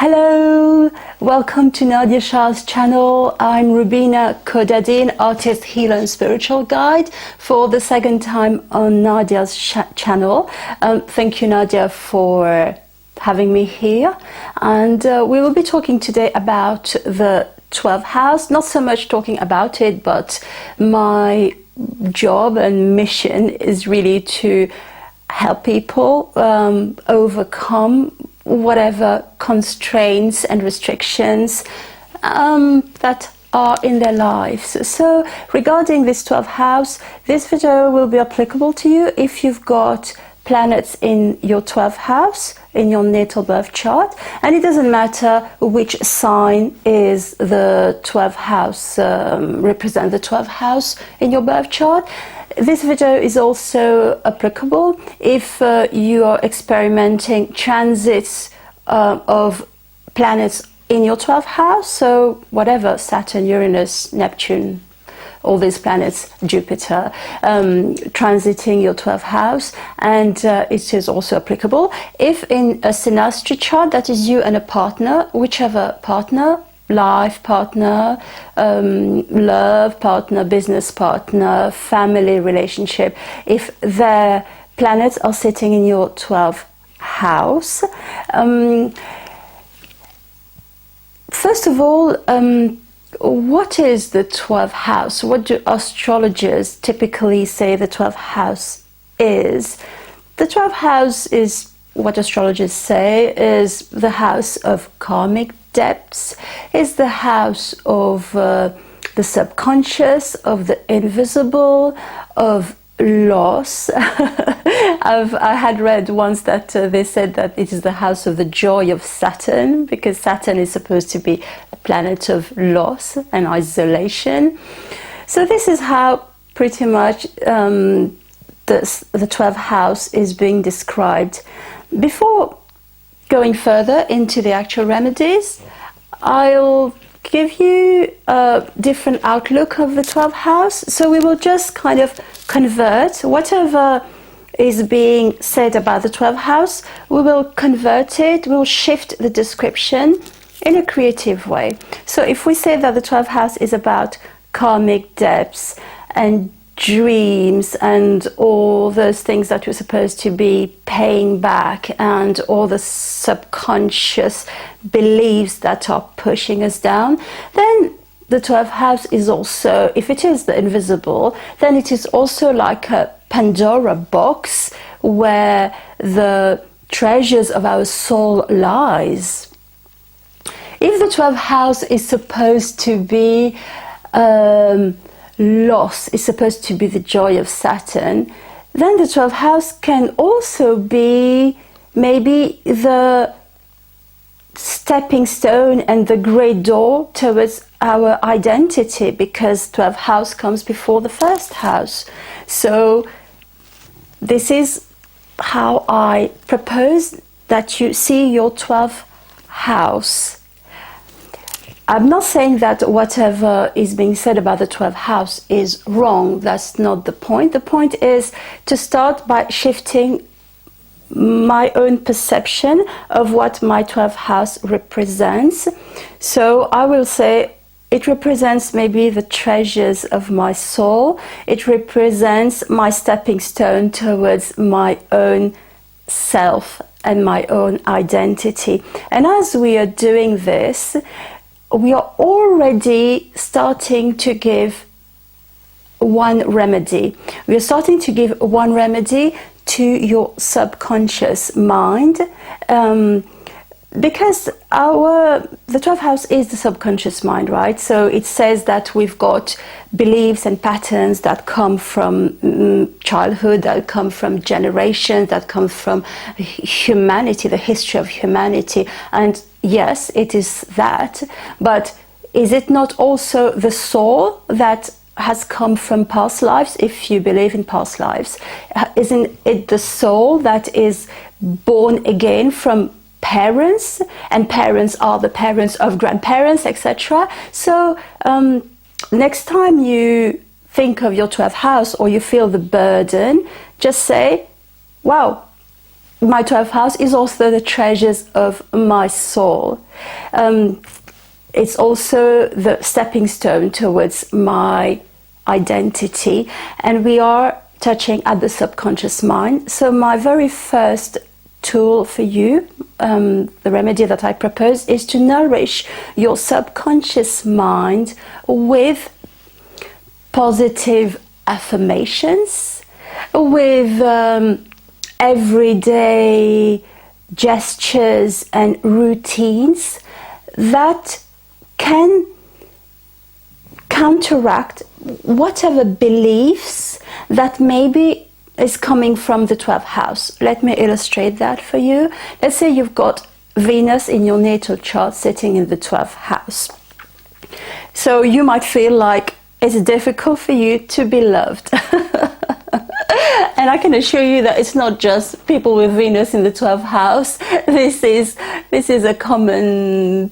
Hello, welcome to Nadiya Shah's channel. I'm Roubina Khodadin, artist, healer and spiritual guide for the second time on Nadiya's channel. Thank you, Nadiya, for having me here. And we will be talking today about the 12th house, not so much talking about it, but my job and mission is really to help people overcome whatever constraints and restrictions that are in their lives. So regarding this 12th house, this video will be applicable to you if you've got planets in your 12th house, in your natal birth chart, and it doesn't matter which sign is the 12th house, represent the 12th house in your birth chart. This video is also applicable if you are experimenting transits of planets in your 12th house, so whatever, Saturn, Uranus, Neptune, all these planets, Jupiter, transiting your 12th house, and it is also applicable if in a Synastry chart, that is you and a partner, whichever partner, life partner, love partner, business partner, family relationship, if their planets are sitting in your 12th house. First of all, what is the 12th house? What do astrologers typically say the 12th house is? The 12th house is, what astrologers say, is the house of karmic depths, is the house of the subconscious, of the invisible, of loss. I had read once that they said that it is the house of the joy of Saturn, because Saturn is supposed to be a planet of loss and isolation. So this is how pretty much the 12th house is being described. Before going further into the actual remedies, I'll give you a different outlook of the 12th house. So we will just kind of convert whatever is being said about the 12th house, we will convert it, we will shift the description in a creative way. So if we say that the 12th house is about karmic depths and dreams and all those things that we're supposed to be paying back and all the subconscious beliefs that are pushing us down, then the 12th house is also, if it is the invisible, then it is also like a Pandora box where the treasures of our soul lies. If the 12th house is supposed to be loss, is supposed to be the joy of Saturn, then the 12th house can also be maybe the stepping stone and the great door towards our identity, because 12th house comes before the first house. So this is how I propose that you see your 12th house. I'm not saying that whatever is being said about the 12th house is wrong. That's not the point. The point is to start by shifting my own perception of what my 12th house represents. So I will say it represents maybe the treasures of my soul. It represents my stepping stone towards my own self and my own identity. And as we are doing this, we are already starting to give one remedy. We are starting to give one remedy to your subconscious mind, because the 12th house is the subconscious mind, right? So it says that we've got beliefs and patterns that come from childhood, that come from generations, that come from humanity, the history of humanity. And yes, it is that, but is it not also the soul that has come from past lives, if you believe in past lives? Isn't it the soul that is born again from parents, and parents are the parents of grandparents, etc.? So next time you think of your 12th house or you feel the burden, just say, wow, my 12th house is also the treasures of my soul. It's also the stepping stone towards my identity, and we are touching at the subconscious mind. So my very first tool for you, the remedy that I propose, is to nourish your subconscious mind with positive affirmations, with everyday gestures and routines that can counteract whatever beliefs that maybe is coming from the 12th house. Let me illustrate that for you. Let's say you've got Venus in your natal chart sitting in the 12th house. So you might feel like it's difficult for you to be loved. And I can assure you that it's not just people with Venus in the 12th house. This is a common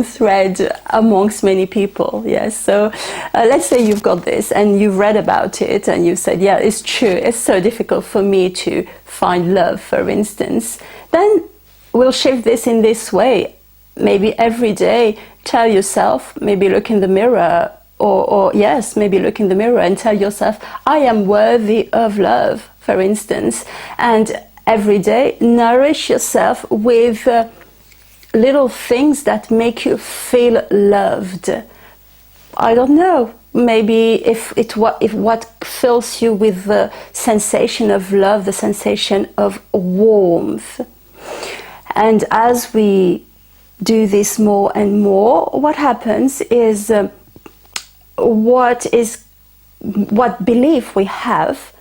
thread amongst many people. Yes. So let's say you've got this and you've read about it and you've said, yeah, it's true, it's so difficult for me to find love, for instance. Then we'll shift this in this way. Maybe every day tell yourself, maybe look in the mirror, or yes, maybe look in the mirror and tell yourself, I am worthy of love, for instance. And every day nourish yourself with little things that make you feel loved. I don't know, maybe if what fills you with the sensation of love, the sensation of warmth. And as we do this more and more, what happens is what belief we have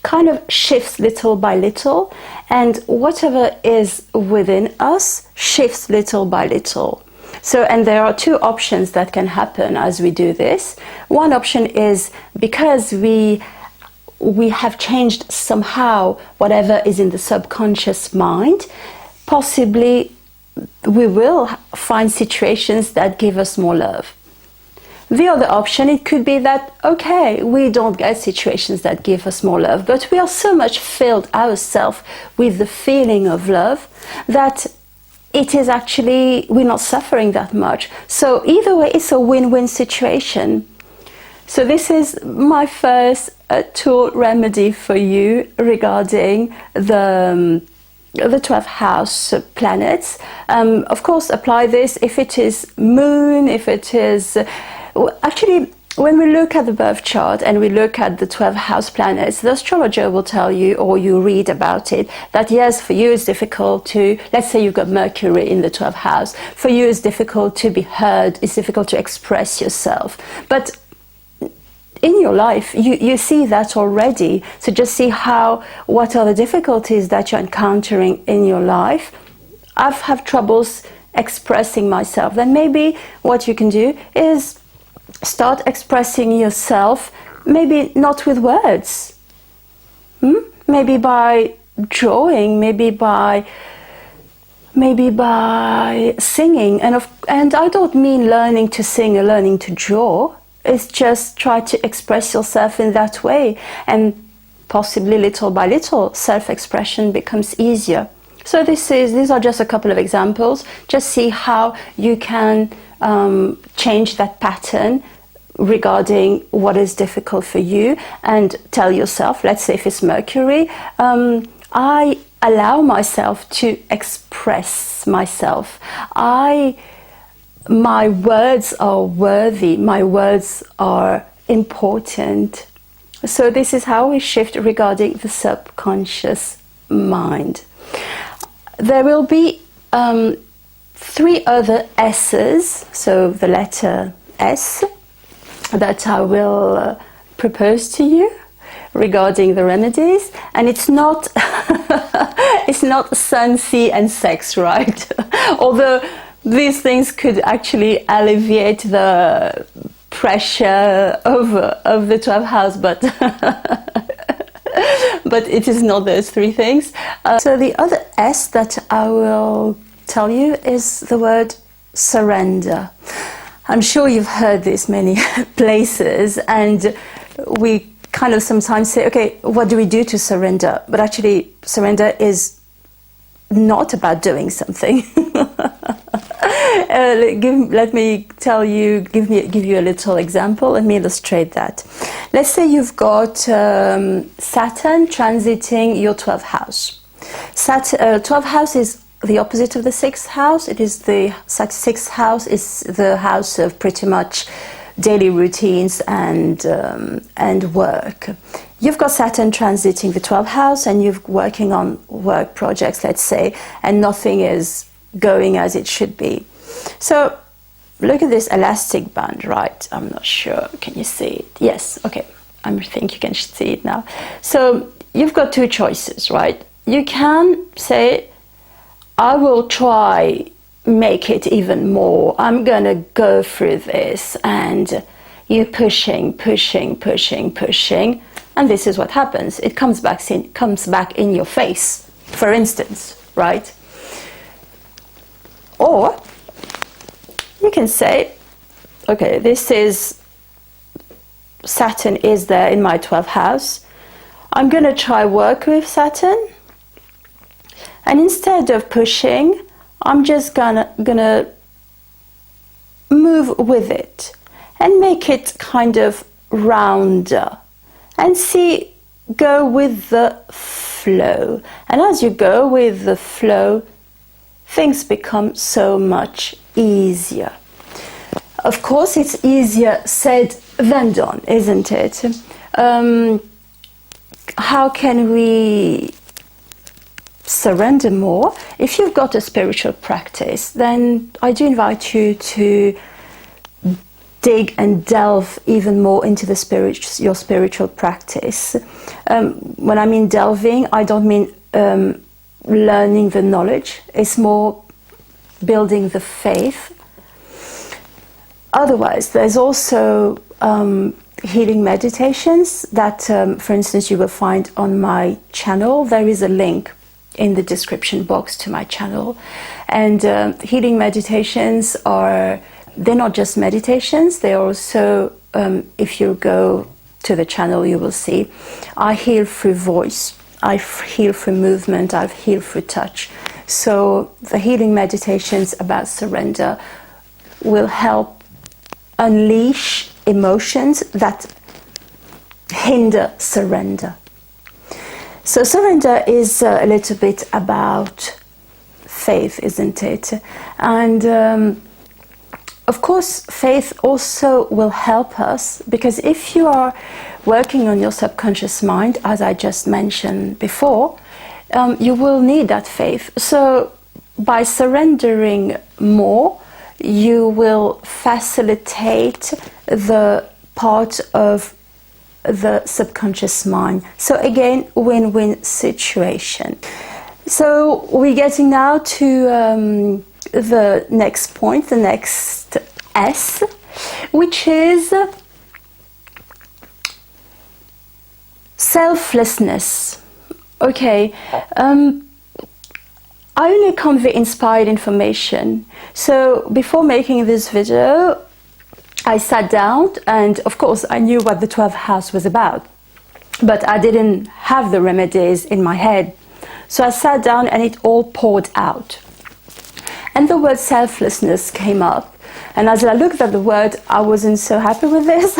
kind of shifts little by little, and whatever is within us shifts little by little. So, and there are two options that can happen as we do this. One option is because we have changed somehow whatever is in the subconscious mind, possibly we will find situations that give us more love. The other option, it could be that, okay, we don't get situations that give us more love, but we are so much filled ourselves with the feeling of love that it is actually, we're not suffering that much. So either way, it's a win-win situation. So this is my first tool remedy for you regarding the 12th house planets. Of course, apply this if it is moon, if it is... Actually, when we look at the birth chart and we look at the 12 house planets, the astrologer will tell you, or you read about it, that yes, for you it's difficult to, let's say you've got Mercury in the 12th house, for you it's difficult to be heard, it's difficult to express yourself. But in your life, you see that already. So just see what are the difficulties that you're encountering in your life. I've had troubles expressing myself. Then maybe what you can do is start expressing yourself, maybe not with words, maybe by drawing, maybe by singing. And I don't mean learning to sing or learning to draw. It's just try to express yourself in that way, and possibly little by little self-expression becomes easier. So these are just a couple of examples. Just see how you can change that pattern regarding what is difficult for you, and tell yourself, let's say if it's Mercury, I allow myself to express myself. My words are worthy, my words are important. So this is how we shift regarding the subconscious mind. There will be 3 other S's, so the letter S, that I will propose to you regarding the remedies. And it's not it's not sun, sea and sex, right? Although these things could actually alleviate the pressure of the 12th house, but but it is not those 3 things. So the other S that I will tell you is the word surrender. I'm sure you've heard this many places, and we kind of sometimes say, okay, what do we do to surrender? But actually, surrender is not about doing something. Let me tell you, give you a little example. Let me illustrate that. Let's say you've got Saturn transiting your 12th house. 12th house is the opposite of the 6th house. It is the 6th house is the house of pretty much daily routines and work. You've got Saturn transiting the 12th house, and you're working on work projects, let's say, and nothing is going as it should be. So look at this elastic band, right? I'm not sure. Can you see it? Yes. Okay. I think you can see it now. So you've got two choices, right? You can say, I will try make it even more. I'm going to go through this, and you're pushing, and this is what happens. It comes back in your face, for instance, right? Or you can say, okay, this is Saturn is there in my 12th house. I'm going to try work with Saturn, and instead of pushing, I'm just gonna move with it and make it kind of rounder, and go with the flow. And as you go with the flow, things become so much easier. Of course, it's easier said than done, isn't it? How can we surrender more? If you've got a spiritual practice, then I do invite you to dig and delve even more into your spiritual practice. When I mean delving, I don't mean learning the knowledge. It's more building the faith. Otherwise, there's also healing meditations that, for instance, you will find on my channel. There is a link in the description box to my channel. And healing meditations they're not just meditations, they're also, if you go to the channel, you will see, I heal through voice, I heal through movement, I heal through touch. So the healing meditations about surrender will help unleash emotions that hinder surrender. So surrender is a little bit about faith, isn't it? And of course, faith also will help us, because if you are working on your subconscious mind, as I just mentioned before, you will need that faith. So by surrendering more, you will facilitate the part of the subconscious mind. So again, win-win situation. So we're getting now to the next point, the next S, which is selflessness. Okay, I only convey inspired information. So before making this video, I sat down, and of course I knew what the 12th house was about, but I didn't have the remedies in my head. So I sat down and it all poured out. And the word selflessness came up. And as I looked at the word, I wasn't so happy with this.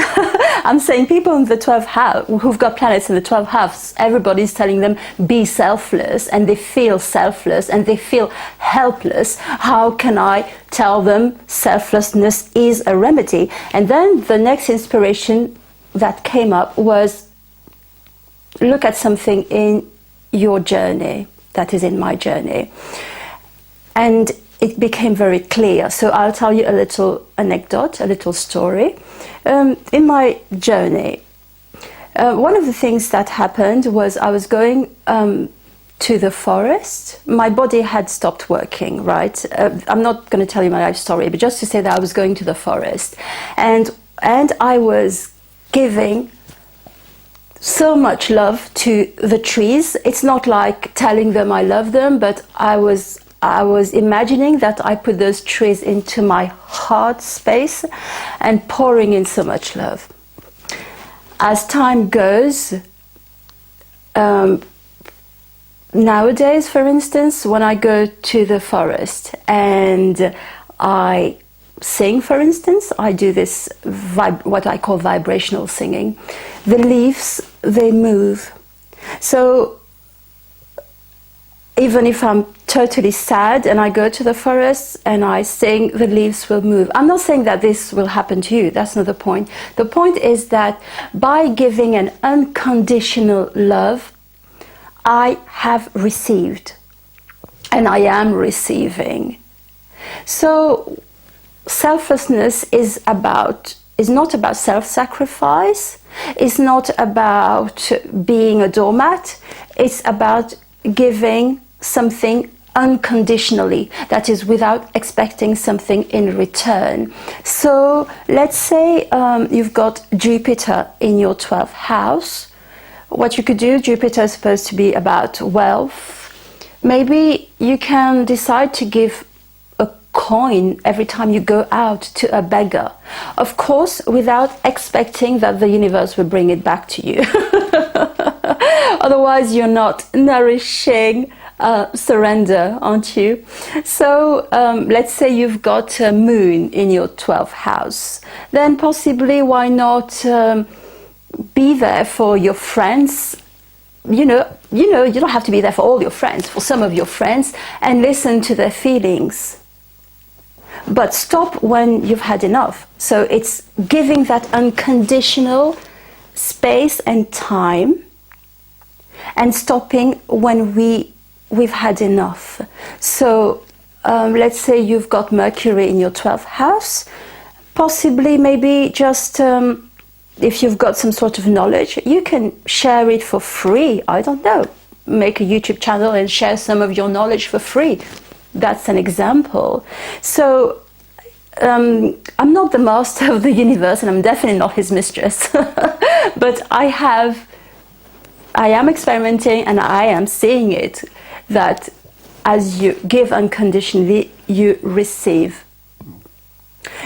I'm saying people in the 12th house, who've got planets in the 12th house, everybody's telling them be selfless, and they feel selfless and they feel helpless. How can I tell them selflessness is a remedy? And then the next inspiration that came up was, look at something in your journey that is in my journey. And it became very clear. So I'll tell you a little anecdote, a little story. In my journey, one of the things that happened was I was going to the forest. My body had stopped working, right? I'm not going to tell you my life story, but just to say that I was going to the forest. And I was giving so much love to the trees. It's not like telling them I love them, but I was imagining that I put those trees into my heart space and pouring in so much love. As time goes, nowadays, for instance, when I go to the forest and I sing, for instance, I do this what I call vibrational singing. The leaves, they move. So even if I'm totally sad and I go to the forest and I sing, the leaves will move. I'm not saying that this will happen to you. That's not the point. The point is that by giving an unconditional love, I have received and I am receiving. So selflessness is not about self-sacrifice. It's not about being a doormat. It's about giving something unconditionally, that is without expecting something in return. So let's say you've got Jupiter in your 12th house. What you could do, Jupiter is supposed to be about wealth. Maybe you can decide to give a coin every time you go out to a beggar. Of course, without expecting that the universe will bring it back to you. Otherwise, you're not nourishing surrender, aren't you? So let's say you've got a moon in your 12th house. Then possibly, why not be there for your friends? You don't have to be there for all your friends, for some of your friends, and listen to their feelings. But stop when you've had enough. So it's giving that unconditional space and time, and stopping when we've had enough. So let's say you've got Mercury in your 12th house. Possibly, maybe just if you've got some sort of knowledge, you can share it for free. I don't know. Make a YouTube channel and share some of your knowledge for free. That's an example. So I'm not the master of the universe, and I'm definitely not his mistress. But I am experimenting, and I am seeing it, that as you give unconditionally, you receive.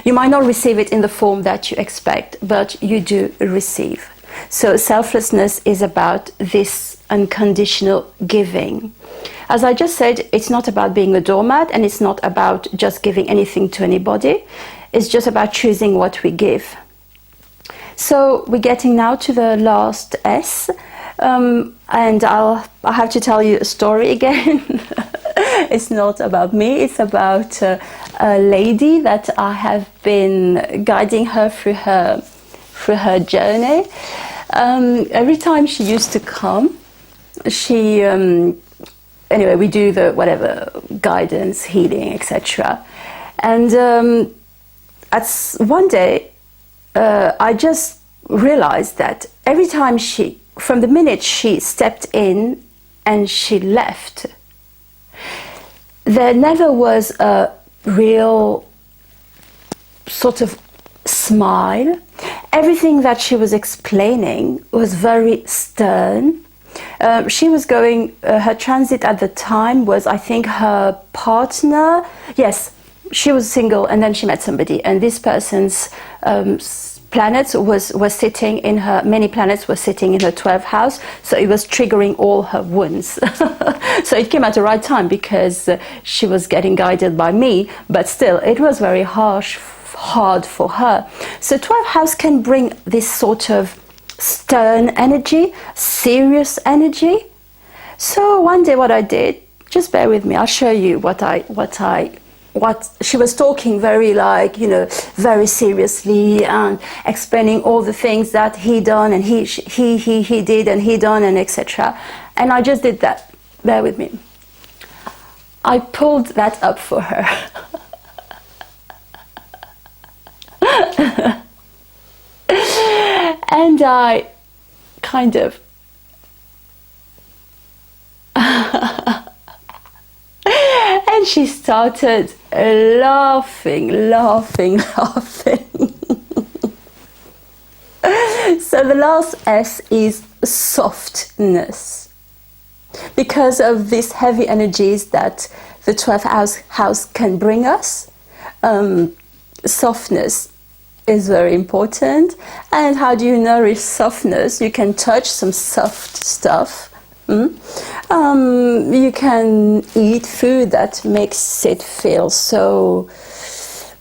You might not receive it in the form that you expect, but you do receive. So selflessness is about this unconditional giving. As I just said, it's not about being a doormat, and it's not about just giving anything to anybody. It's just about choosing what we give. So we're getting now to the last S, and I'll have to tell you a story again. It's not about me, it's about a lady that I have been guiding her through her journey. Every time she used to come, she anyway, we do the whatever guidance, healing, etc. And one day I just realized that every time from the minute she stepped in and she left, there never was a real sort of smile. Everything that she was explaining was very stern. She was going, her transit at the time was, I think, her partner. Yes, she was single, and then she met somebody, and this person's planets was sitting in her, many planets were sitting in her 12th house, so it was triggering all her wounds. So it came at the right time, because she was getting guided by me, but still it was very hard for her. So 12th house can bring this sort of stern energy, serious energy. So one day what I did, just bear with me, I'll show you what she was talking very very seriously, and explaining all the things that he done and he did and he done, and etc. And I just did that. Bear with me. I pulled that up for her. And I kind of and she started laughing. So the last S is softness. Because of these heavy energies that the 12th house can bring us, softness is very important. And how do you nourish softness? You can touch some soft stuff You can eat food that makes it feel so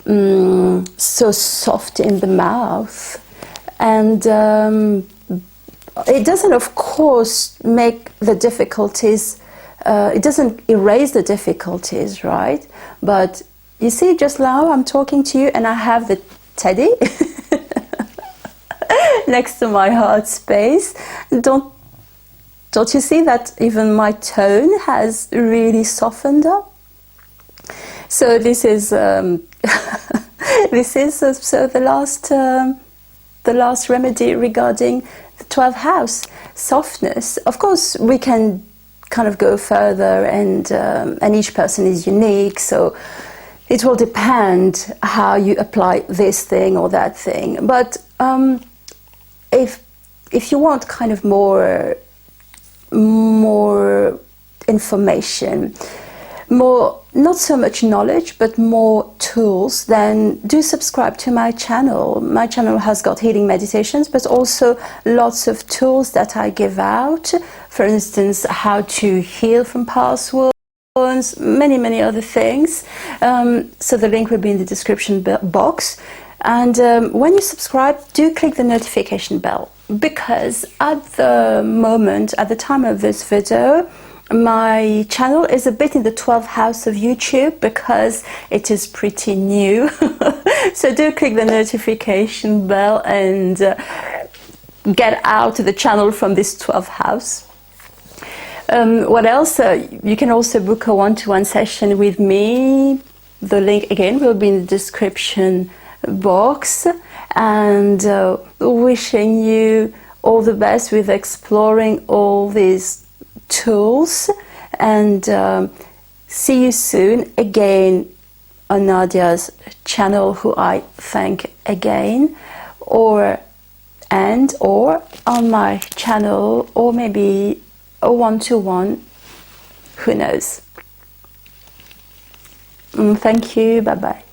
so soft in the mouth, and it doesn't, of course, make the difficulties. It doesn't erase the difficulties, right? But you see, just now I'm talking to you, and I have the teddy next to my heart space. Don't you see that even my tone has really softened up? So this is this is so the last remedy regarding the 12th house, softness. Of course, we can kind of go further, and each person is unique, so it will depend how you apply this thing or that thing. But if you want kind of more information, more, not so much knowledge, but more tools, then do subscribe to my channel. My channel has got healing meditations, but also lots of tools that I give out. For instance, how to heal from past wounds, many other things. So the link will be in the description box. And when you subscribe, do click the notification bell, because at the moment, at the time of this video, my channel is a bit in the 12th house of YouTube, because it is pretty new. So do click the notification bell and get out the channel from this 12th house. What else? You can also book a one-to-one session with me. The link again will be in the description box. And wishing you all the best with exploring all these tools, and see you soon again on Nadiya's channel, who I thank again, or on my channel, or maybe a one-to-one, who knows. Thank you, bye bye.